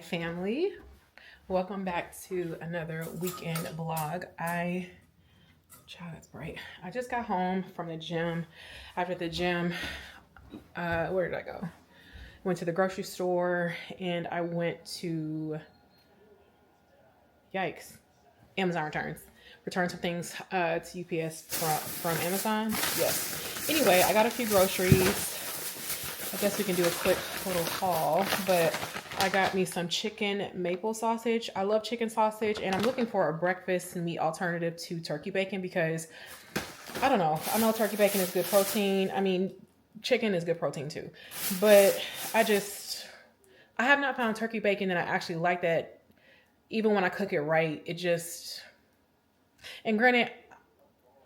family. Welcome back to another weekend vlog. Child, that's bright. I just got home from the gym. After the gym, where did I go? Went to the grocery store and I went to, yikes, Amazon returns. Returned some things to UPS from Amazon. Yes. Anyway, I got a few groceries. I guess we can do a quick little haul, but I got me some chicken maple sausage. I love chicken sausage, and I'm looking for a breakfast meat alternative to turkey bacon because, I don't know. I know turkey bacon is good protein. I mean, chicken is good protein too. But I have not found turkey bacon that I actually like that even when I cook it right. And granted,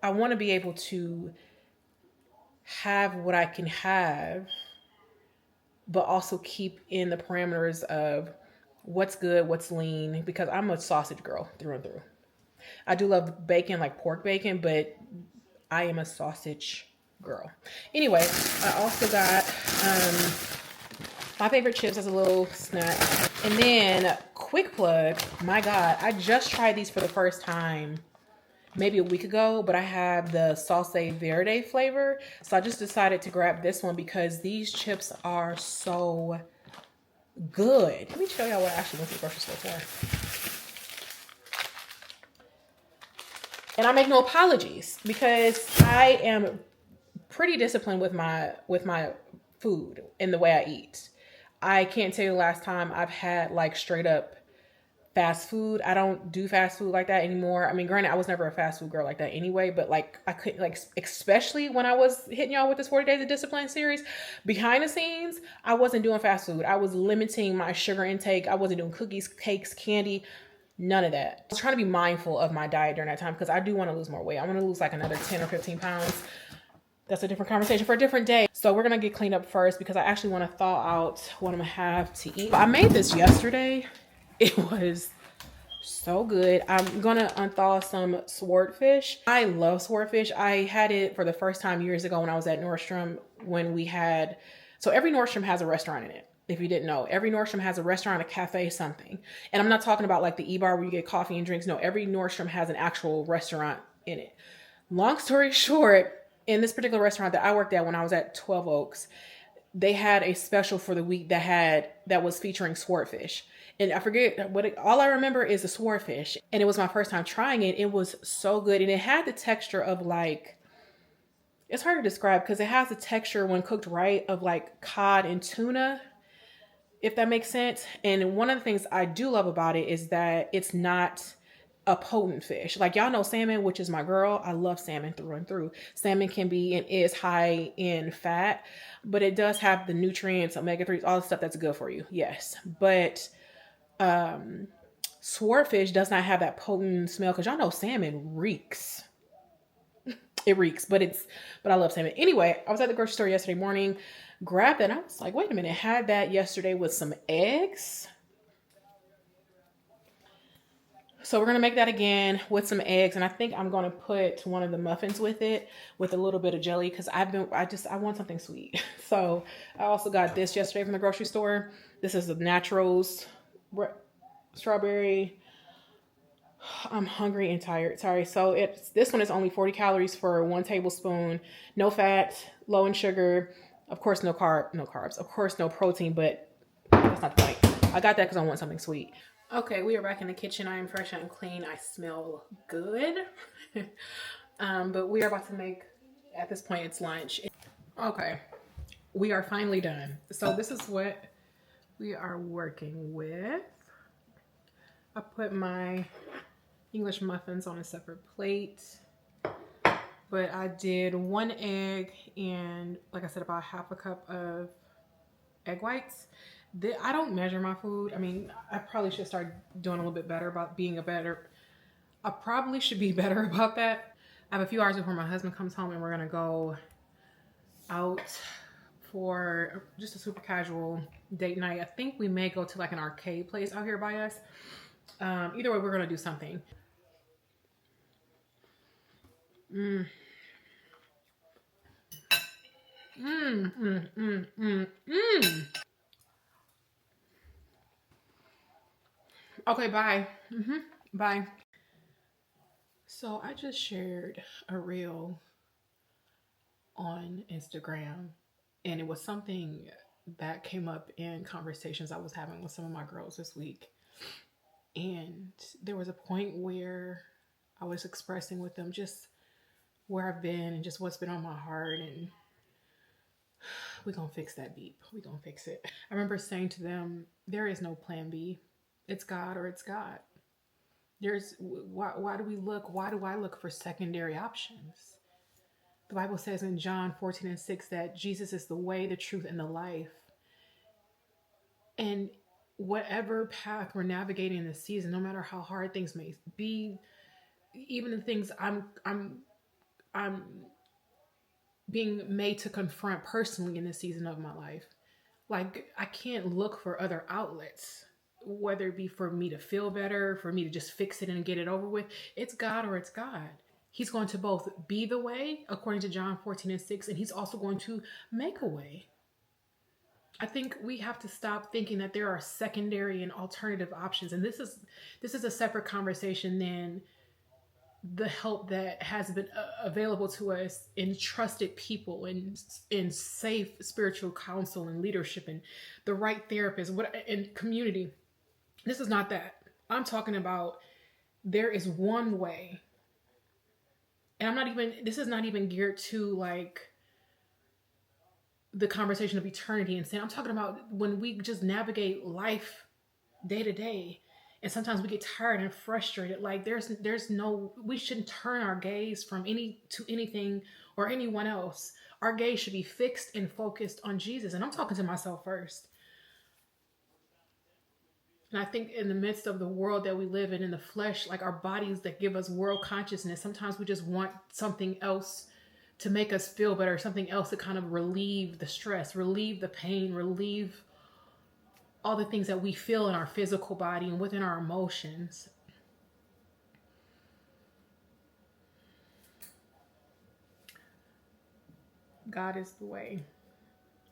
I want to be able to have what I can have, but also keep in the parameters of what's good, what's lean, because I'm a sausage girl through and through. I do love bacon, like pork bacon, but I am a sausage girl. Anyway, I also got my favorite chips as a little snack. And then, quick plug, my God, I just tried these for the first time maybe a week ago, but I have the salsa verde flavor. So I just decided to grab this one because these chips are so good. Let me show y'all what I actually went to the grocery store for. And I make no apologies because I am pretty disciplined with my food and the way I eat. I can't tell you the last time I've had like straight up fast food. I don't do fast food like that anymore. I mean, granted, I was never a fast food girl like that anyway, but like I couldn't, like, especially when I was hitting y'all with this 40 Days of Discipline series, behind the scenes, I wasn't doing fast food. I was limiting my sugar intake. I wasn't doing cookies, cakes, candy, none of that. I was trying to be mindful of my diet during that time because I do want to lose more weight. I want to lose like another 10 or 15 pounds. That's a different conversation for a different day. So we're going to get cleaned up first because I actually want to thaw out what I'm going to have to eat. I made this yesterday. It was so good. I'm gonna unthaw some swordfish. I love swordfish. I had it for the first time years ago when I was at Nordstrom so every Nordstrom has a restaurant in it. If you didn't know, every Nordstrom has a restaurant, a cafe, something. And I'm not talking about like the E-bar where you get coffee and drinks. No, every Nordstrom has an actual restaurant in it. Long story short, in this particular restaurant that I worked at when I was at 12 Oaks, they had a special for the week that was featuring swordfish. And I forget all I remember is the swordfish. And it was my first time trying it. It was so good. And it had the texture of like, it's hard to describe because it has the texture when cooked right of like cod and tuna, if that makes sense. And one of the things I do love about it is that it's not a potent fish. Like y'all know salmon, which is my girl. I love salmon through and through. Salmon can be and is high in fat, but it does have the nutrients, omega-3s, all the stuff that's good for you. Yes. But swordfish does not have that potent smell because y'all know salmon reeks. It reeks, but I love salmon. Anyway, I was at the grocery store yesterday morning, grabbed it, and I was like, wait a minute, had that yesterday with some eggs. So we're going to make that again with some eggs. And I think I'm going to put one of the muffins with it with a little bit of jelly because I want something sweet. So I also got this yesterday from the grocery store. This is the Naturals strawberry. I'm hungry and tired. Sorry. So this one is only 40 calories for 1 tablespoon. No fat, low in sugar. Of course, no carbs. Of course, no protein, but that's not the point. I got that because I want something sweet. Okay, we are back in the kitchen. I am fresh and clean. I smell good. But we are about to make, at this point, it's lunch. Okay, we are finally done. So this is what we are working with. I put my English muffins on a separate plate. But I did 1 egg and, like I said, about half a cup of egg whites. I don't measure my food. I mean, I probably should start doing a little bit better about I probably should be better about that. I have a few hours before my husband comes home and we're going to go out for just a super casual date night. I think we may go to like an arcade place out here by us. Either way, we're going to do something. Okay, bye. Bye. So I just shared a reel on Instagram, and it was something that came up in conversations I was having with some of my girls this week. And there was a point where I was expressing with them just where I've been and just what's been on my heart. And we're going to fix that beep. We're going to fix it. I remember saying to them, there is no plan B. It's God or it's God. Why do we look? Why do I look for secondary options? The Bible says in John 14:6 that Jesus is the way, the truth, and the life. And whatever path we're navigating in this season, no matter how hard things may be, even the things I'm being made to confront personally in this season of my life, like I can't look for other outlets, whether it be for me to feel better, for me to just fix it and get it over with. It's God or it's God. He's going to both be the way, according to John 14:6, and he's also going to make a way. I think we have to stop thinking that there are secondary and alternative options. And this is a separate conversation than the help that has been available to us in trusted people and in safe spiritual counsel and leadership and the right therapist and community. This is not that. I'm talking about there is one way. And this is not even geared to like the conversation of eternity and sin. I'm talking about when we just navigate life day to day, and sometimes we get tired and frustrated. Like we shouldn't turn our gaze from anything or anyone else. Our gaze should be fixed and focused on Jesus. And I'm talking to myself first. And I think in the midst of the world that we live in the flesh, like our bodies that give us world consciousness, sometimes we just want something else to make us feel better, something else to kind of relieve the stress, relieve the pain, relieve all the things that we feel in our physical body and within our emotions. God is the way,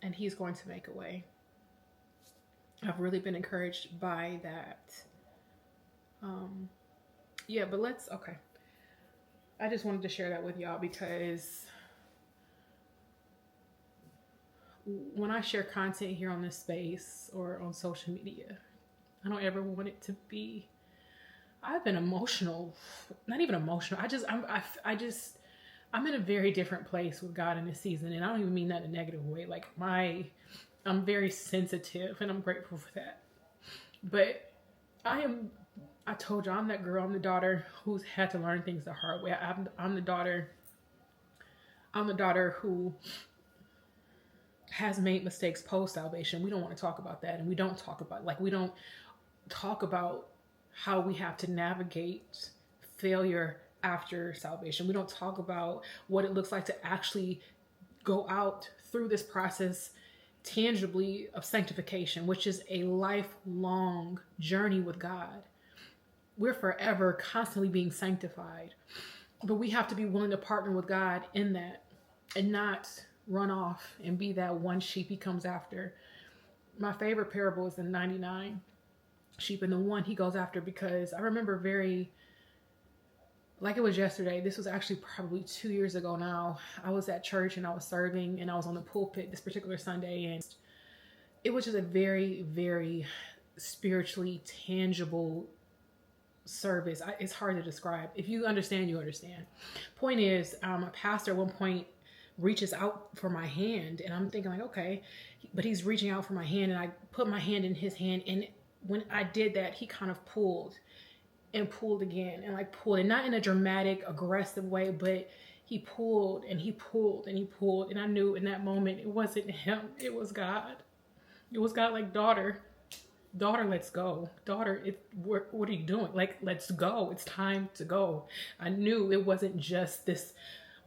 and he's going to make a way. I've really been encouraged by that. Okay. I just wanted to share that with y'all because when I share content here on this space or on social media, I don't ever want it to be. I've been emotional, not even emotional. I'm in a very different place with God in this season, and I don't even mean that in a negative way. Like I'm very sensitive, and I'm grateful for that. But I told you, I'm that girl. I'm the daughter who's had to learn things the hard way. I'm the daughter who has made mistakes post salvation. We don't want to talk about that, and we don't talk about how we have to navigate failure after salvation. We don't talk about what it looks like to actually go out through this process tangibly of sanctification, which is a lifelong journey with God. We're forever constantly being sanctified, but we have to be willing to partner with God in that and not run off and be that one sheep he comes after. My favorite parable is the 99 sheep and the one he goes after, because I remember like it was yesterday. This was actually probably 2 years ago now. I was at church and I was serving and I was on the pulpit this particular Sunday, and it was just a very, very spiritually tangible service. It's hard to describe. If you understand, you understand. Point is, a pastor at one point reaches out for my hand, and I'm thinking like, okay, but he's reaching out for my hand, and I put my hand in his hand, and when I did that, he kind of pulled and pulled again and like pulled, and not in a dramatic, aggressive way, but he pulled and he pulled and he pulled, and I knew in that moment it wasn't him, it was God. It was God, like, daughter, let's go. Daughter, what are you doing? Like, let's go. It's time to go. I knew it wasn't just this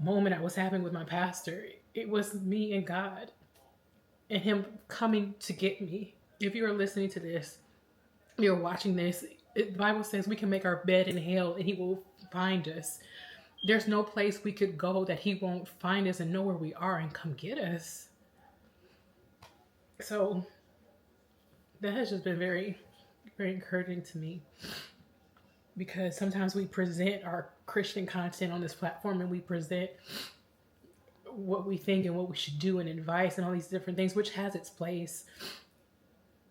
moment I was having with my pastor. It was me and God and him coming to get me. If you're listening to this, you're watching this, the Bible says we can make our bed in hell and he will find us. There's no place we could go that he won't find us and know where we are and come get us. So that has just been very very encouraging to me, because sometimes we present our Christian content on this platform and we present what we think and what we should do and advice and all these different things, which has its place.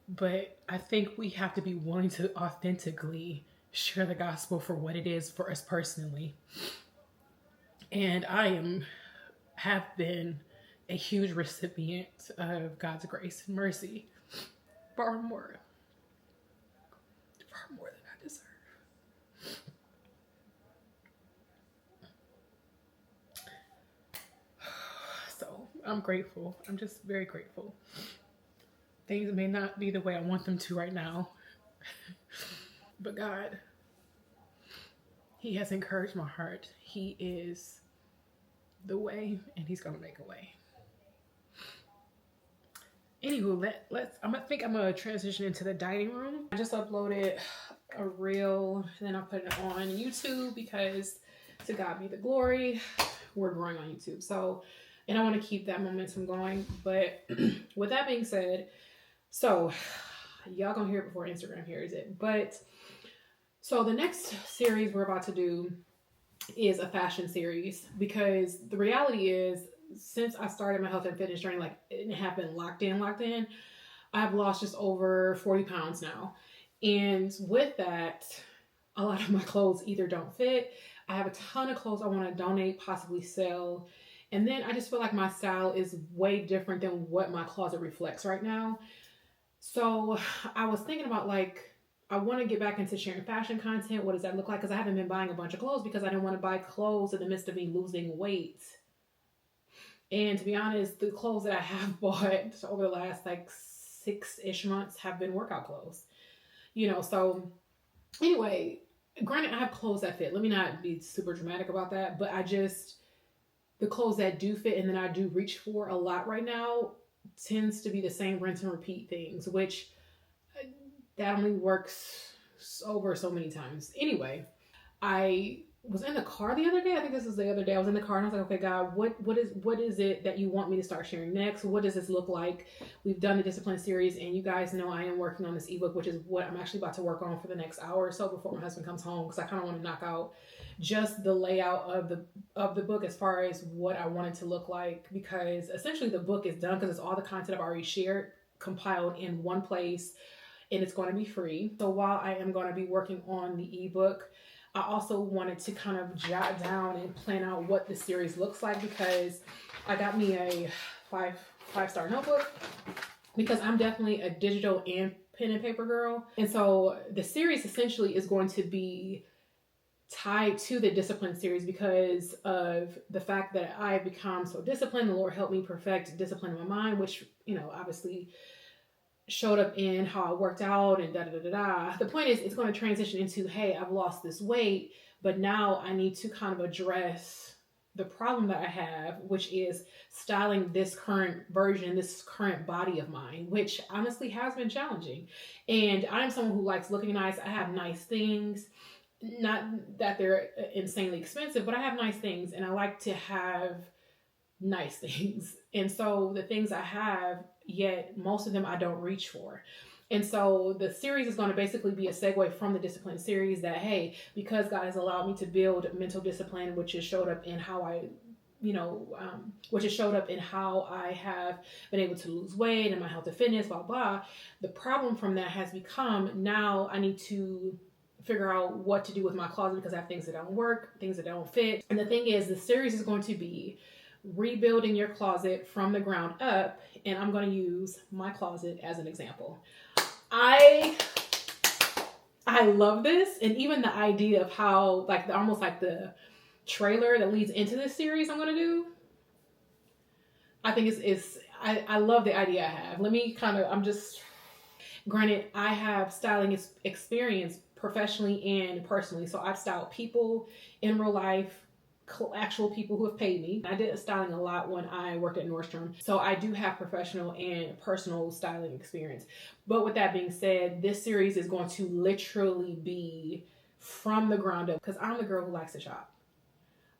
But I think we have to be willing to authentically share the gospel for what it is for us personally. And have been a huge recipient of God's grace and mercy, far more than I deserve. So I'm grateful. I'm just very grateful. Things may not be the way I want them to right now, but God, He has encouraged my heart. He is the way, and He's gonna make a way. Anywho, I think I'm gonna transition into the dining room. I just uploaded a reel, and then I put it on YouTube because, to God be the glory, we're growing on YouTube. So, and I want to keep that momentum going. But with that being said, so y'all gonna hear it before Instagram hears it. But so the next series we're about to do is a fashion series, because the reality is, since I started my health and fitness journey, like it happened locked in, I've lost just over 40 pounds now. And with that, a lot of my clothes either don't fit. I have a ton of clothes I want to donate, possibly sell. And then I just feel like my style is way different than what my closet reflects right now. So I was thinking about, like, I want to get back into sharing fashion content. What does that look like? Because I haven't been buying a bunch of clothes because I didn't want to buy clothes in the midst of me losing weight. And to be honest, the clothes that I have bought over the last like 6-ish months have been workout clothes. You know, so anyway, granted, I have clothes that fit. Let me not be super dramatic about that. But the clothes that do fit and that I do reach for a lot right now tends to be the same rinse and repeat things, which that only works over so many times. Anyway, I was in the car the other day. I think this was the other day. I was in the car and I was like, okay, God, what is it that you want me to start sharing next? What does this look like? We've done the discipline series, and you guys know I am working on this ebook, which is what I'm actually about to work on for the next hour or so before my husband comes home, because I kind of want to knock out just the layout of the book as far as what I want it to look like, because essentially the book is done, because it's all the content I've already shared compiled in one place, and it's going to be free. So while I am going to be working on the ebook, I also wanted to kind of jot down and plan out what the series looks like, because I got me a five-star notebook, because I'm definitely a digital and pen and paper girl. And so the series essentially is going to be tied to the discipline series because of the fact that I've become so disciplined. The Lord helped me perfect discipline in my mind, which, you know, obviously showed up in how I worked out and da-da-da-da-da. The point is, it's going to transition into, hey, I've lost this weight, but now I need to kind of address the problem that I have, which is styling this current version, this current body of mine, which honestly has been challenging. And I'm someone who likes looking nice. I have nice things. Not that they're insanely expensive, but I have nice things, and I like to have nice things. And so the things I have, yet most of them I don't reach for. And so the series is going to basically be a segue from the discipline series, that, hey, because God has allowed me to build mental discipline, which has showed up in how I, which has showed up in how I have been able to lose weight and my health and fitness, blah, blah. The problem from that has become, now I need to figure out what to do with my closet, because I have things that don't work, things that don't fit. And the thing is, the series is going to be rebuilding your closet from the ground up, and I'm going to use my closet as an example. I love this, and even the idea of how, like, almost like the trailer that leads into this series I'm going to do, I think I love the idea I have. Granted, I have styling experience professionally and personally, so I've styled people in real life, actual people who have paid me. I did styling a lot when I worked at Nordstrom, so I do have professional and personal styling experience. But with that being said, this series is going to literally be from the ground up, because I'm the girl who likes to shop.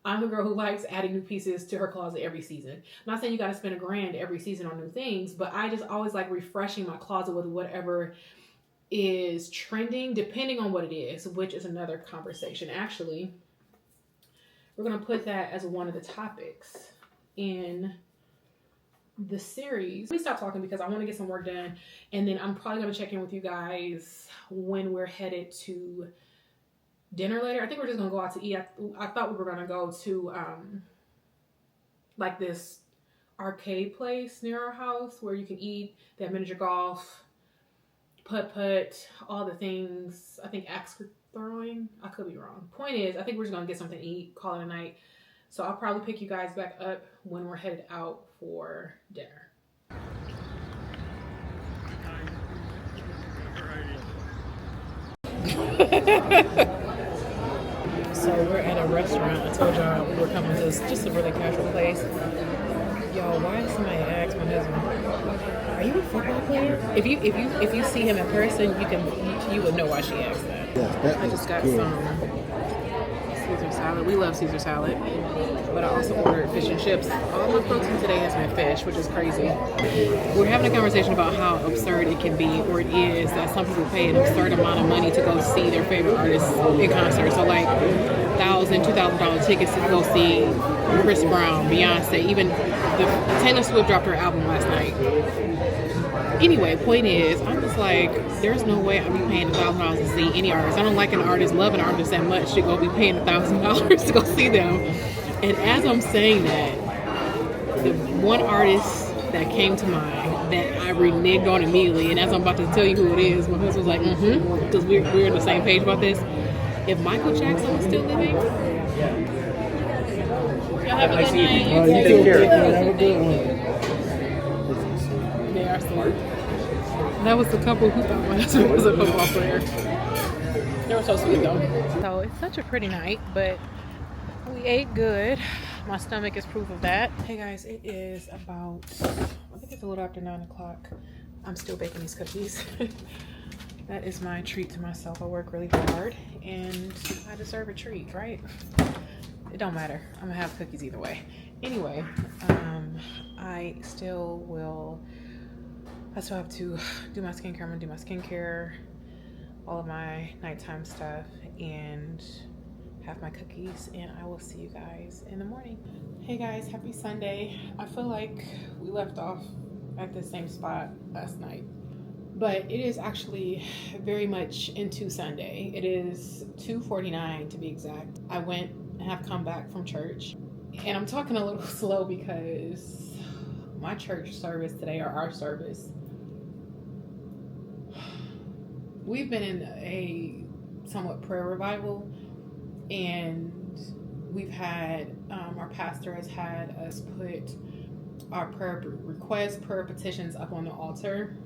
I'm the girl who likes adding new pieces to her closet every season. I'm not saying you got to spend $1,000 every season on new things, but I just always like refreshing my closet with whatever is trending, depending on what it is, which is another conversation. Actually, we're going to put that as one of the topics in the series. Let me stop talking because I want to get some work done, and then I'm probably going to check in with you guys when we're headed to dinner later. I think we're just going to go out to eat. I thought we were going to go to like this arcade place near our house where you can eat. They have miniature golf, putt, all the things. I think axe throwing. I could be wrong. Point is, I think we're just going to get something to eat, call it a night. So I'll probably pick you guys back up when we're headed out for dinner. So we're at a restaurant. I told y'all we were coming to this, just a really casual place. Y'all, why did somebody ask my husband, "Are you a football player?" If you see him in person, you would know why she asked that. Yeah, I just got some Caesar salad. We love Caesar salad, but I also ordered fish and chips. All my protein today has been fish, which is crazy. We're having a conversation about how absurd it can be, or it is, that some people pay an absurd amount of money to go see their favorite artists in concert. So like $1,000, $2,000 tickets to go see Chris Brown, Beyonce, even Taylor Swift dropped her album last night. Anyway, point is, I'm just like, there's no way I'll be paying $1,000 to see any artist. I don't like an artist, love an artist that much to go be paying $1,000 to go see them. And as I'm saying that, the one artist that came to mind that I reneged on immediately, and as I'm about to tell you who it is, my husband was like, because we're on the same page about this. If Michael Jackson was still living, y'all have a good night. You take care. Have a good one. They are smart. That was the couple who thought my husband was a football player. They were so sweet though. So it's such a pretty night, but we ate good. My stomach is proof of that. Hey guys, it is about, I think it's a little after 9 o'clock. I'm still baking these cookies. That is my treat to myself. I work really hard and I deserve a treat, right? It don't matter. I'm gonna have cookies either way. Anyway, I still have to do my skincare. I'm gonna do my skincare, all of my nighttime stuff, and have my cookies, and I will see you guys in the morning. Hey guys, happy Sunday. I feel like we left off at the same spot last night, but it is actually very much into Sunday. It is 2:49 to be exact. I went and have come back from church, and I'm talking a little slow because my church service today, or our service, we've been in a somewhat prayer revival, and we've had, our pastor has had us put our prayer requests, prayer petitions up on the altar.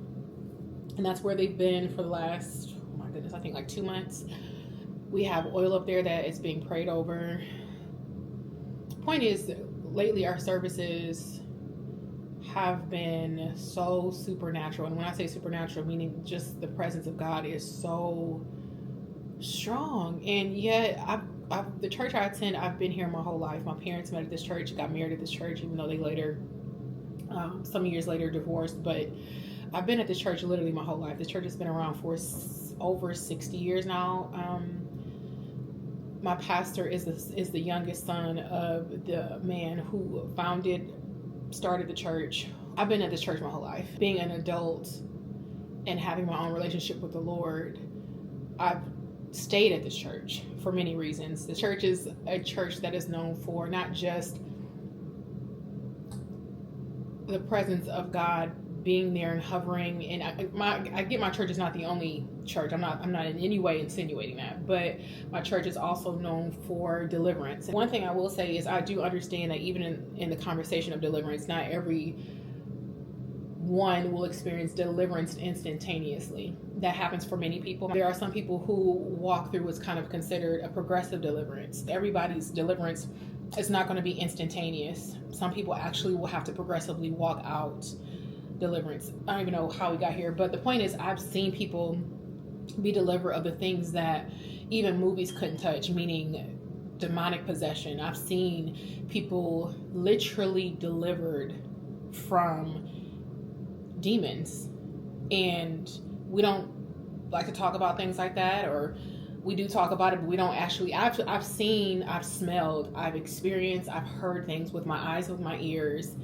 And that's where they've been for the last, oh my goodness, I think like 2 months. We have oil up there that is being prayed over. Point is, lately our services have been so supernatural. And when I say supernatural, meaning just the presence of God is so strong. And yet, the church I attend, I've been here my whole life. My parents met at this church, got married at this church, even though they later, some years later, divorced. But I've been at this church literally my whole life. This church has been around for over 60 years now. My pastor is the youngest son of the man who started the church. I've been at this church my whole life. Being an adult and having my own relationship with the Lord, I've stayed at this church for many reasons. The church is a church that is known for not just the presence of God being there and hovering, and I get my church is not the only church. I'm not in any way insinuating that, but my church is also known for deliverance. And one thing I will say is I do understand that even in the conversation of deliverance, not every one will experience deliverance instantaneously. That happens for many people. There are some people who walk through what's kind of considered a progressive deliverance. Everybody's deliverance is not going to be instantaneous. Some people actually will have to progressively walk out deliverance. I don't even know how we got here, but the point is, I've seen people be delivered of the things that even movies couldn't touch, meaning demonic possession. I've seen people literally delivered from demons, and we don't like to talk about things like that, or we do talk about it, but we don't actually. I've seen, I've smelled, I've experienced, I've heard things with my eyes, with my ears,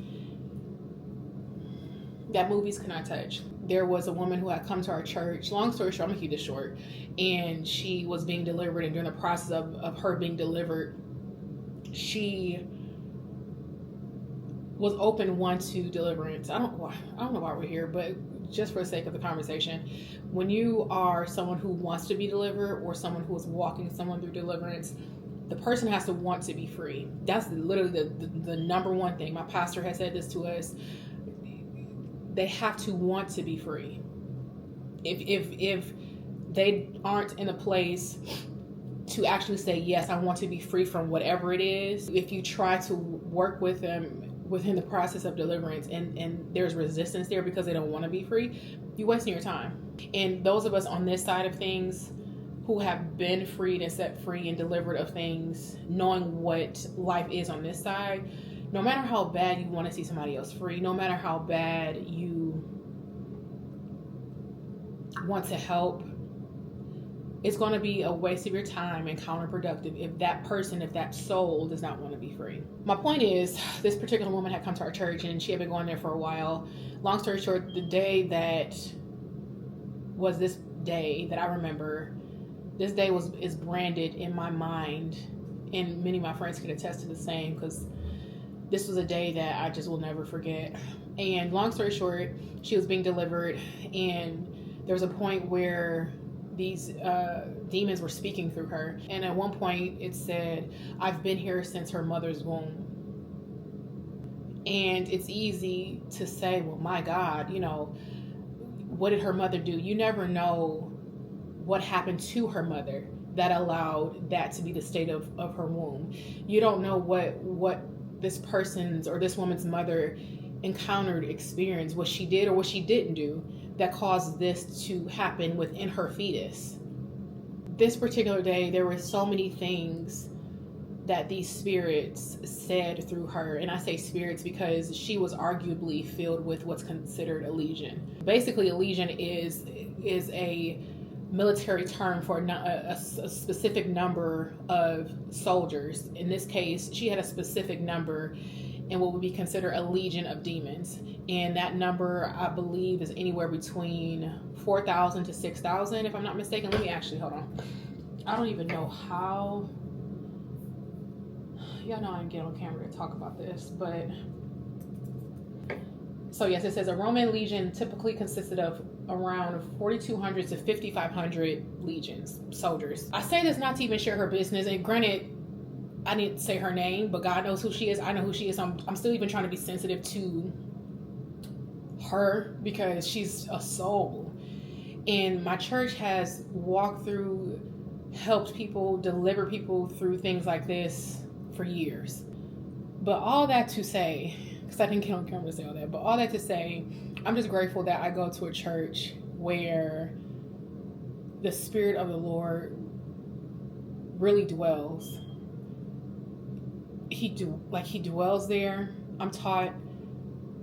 that movies cannot touch. There was a woman who had come to our church. Long story short, I'm gonna keep this short. And she was being delivered, and during the process of her being delivered, she was open to deliverance. I don't know why we're here, but just for the sake of the conversation, when you are someone who wants to be delivered or someone who is walking someone through deliverance, the person has to want to be free. That's literally the number one thing. My pastor has said this to us. They have to want to be free. If they aren't in a place to actually say, yes, I want to be free from whatever it is, if you try to work with them within the process of deliverance and there's resistance there because they don't want to be free, you're wasting your time. And those of us on this side of things who have been freed and set free and delivered of things, knowing what life is on this side, no matter how bad you want to see somebody else free, no matter how bad you want to help, it's going to be a waste of your time and counterproductive if that person, if that soul does not want to be free. My point is, this particular woman had come to our church and she had been going there for a while. Long story short, the day that was this day that I remember, this day is branded in my mind, and many of my friends could attest to the same, because this was a day that I just will never forget. And long story short, she was being delivered, and there was a point where these demons were speaking through her. And at one point it said, I've been here since her mother's womb. And it's easy to say, well, my God, what did her mother do? You never know what happened to her mother that allowed that to be the state of her womb. You don't know what this person's or this woman's mother encountered, experienced, what she did or what she didn't do that caused this to happen within her fetus. This particular day, there were so many things that these spirits said through her. And I say spirits because she was arguably filled with what's considered a legion. Basically, a legion is a military term for a specific number of soldiers. In this case, she had a specific number in what would be considered a legion of demons. And that number, I believe, is anywhere between 4,000 to 6,000, if I'm not mistaken. Let me actually, hold on. I don't even know how. Y'all know I didn't get on camera to talk about this, but. So yes, it says a Roman legion typically consisted of around 4,200 to 5,500 legions, soldiers. I say this not to even share her business, and granted, I didn't say her name, but God knows who she is. I know who she is. I'm still even trying to be sensitive to her because she's a soul. And my church has walked through, helped people, deliver people through things like this for years. But all that to say, because I didn't get on camera to say all that, but all that to say, I'm just grateful that I go to a church where the Spirit of the Lord really dwells. He dwells there. I'm taught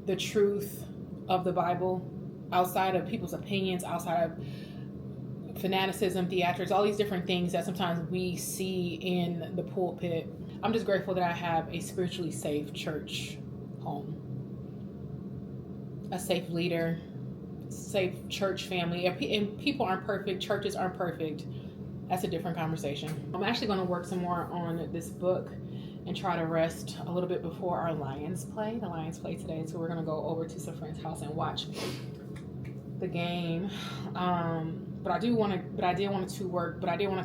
the truth of the Bible outside of people's opinions, outside of fanaticism, theatrics, all these different things that sometimes we see in the pulpit. I'm just grateful that I have a spiritually safe church home, a safe leader, safe church family. And people aren't perfect, churches aren't perfect. That's a different conversation. I'm actually going to work some more on this book and try to rest a little bit before our Lions play. The Lions play today, so we're going to go over to some friend's house and watch the game. But I did want to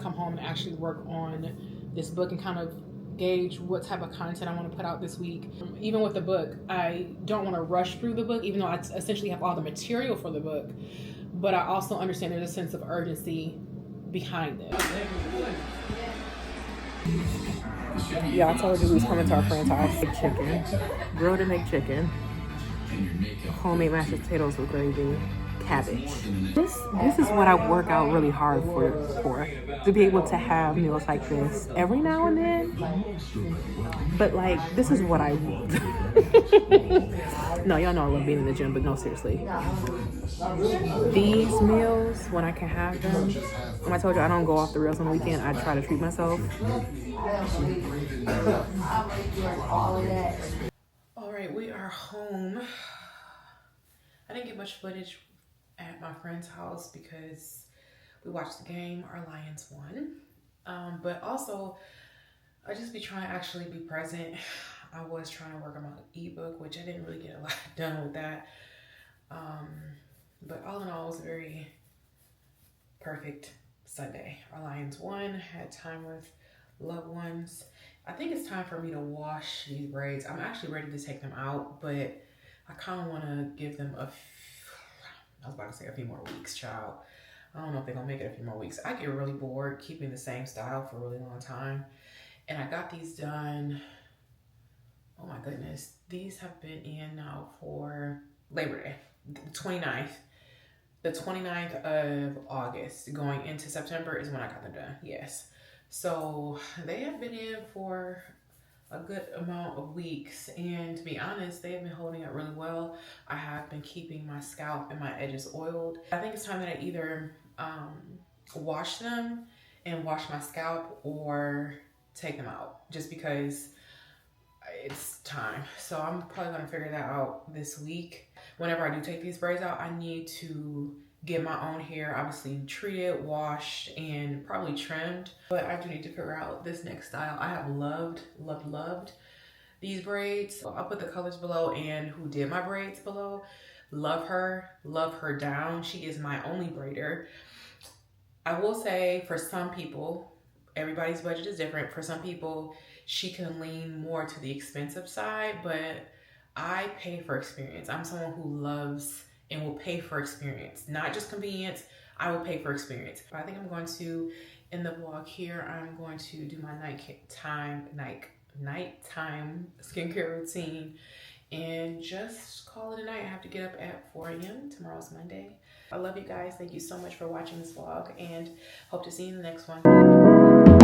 come home and actually work on this book and kind of gauge what type of content I want to put out this week. Even with the book, I don't want to rush through the book, even though I essentially have all the material for the book. But I also understand there's a sense of urgency behind it. Yeah, I told you we was coming to our friend's house. Chicken, grilled and baked chicken, homemade mashed potatoes with gravy, habit. This is what I work out really hard for to be able to have meals like this every now and then. But like, this is what I want. No, y'all know I love being in the gym, but no, seriously. These meals, when I can have them, when I told you I don't go off the rails on the weekend, I try to treat myself. All right, we are home. I didn't get much footage at my friend's house because we watched the game. Our Lions won. But also, I just be trying to actually be present. I was trying to work on my ebook, which I didn't really get a lot done with that. But all in all, it was a very perfect Sunday. Our Lions won, had time with loved ones. I think it's time for me to wash these braids. I'm actually ready to take them out, but I kind of want to give them I was about to say a few more weeks, child. I don't know if they're going to make it a few more weeks. I get really bored keeping the same style for a really long time. And I got these done. Oh my goodness. These have been in now for Labor Day, the 29th. The 29th of August going into September is when I got them done. Yes. So they have been in for a good amount of weeks, and to be honest, they have been holding up really well. I have been keeping my scalp and my edges oiled. I think it's time that I either wash them and wash my scalp or take them out, just because it's time. So I'm probably gonna figure that out this week. Whenever I do take these braids out, I need to get my own hair obviously treated, washed, and probably trimmed. But I do need to figure out this next style. I have loved these braids. So I'll put the colors below and who did my braids below. Love her down. She is my only braider. I will say for some people, everybody's budget is different. For some people, she can lean more to the expensive side, but I pay for experience. I'm someone who loves and will pay for experience, not just convenience. I will pay for experience. I think I'm going to, in the vlog here, I'm going to do my nighttime skincare routine and just call it a night. I have to get up at 4 a.m. Tomorrow's Monday. I love you guys. Thank you so much for watching this vlog and hope to see you in the next one.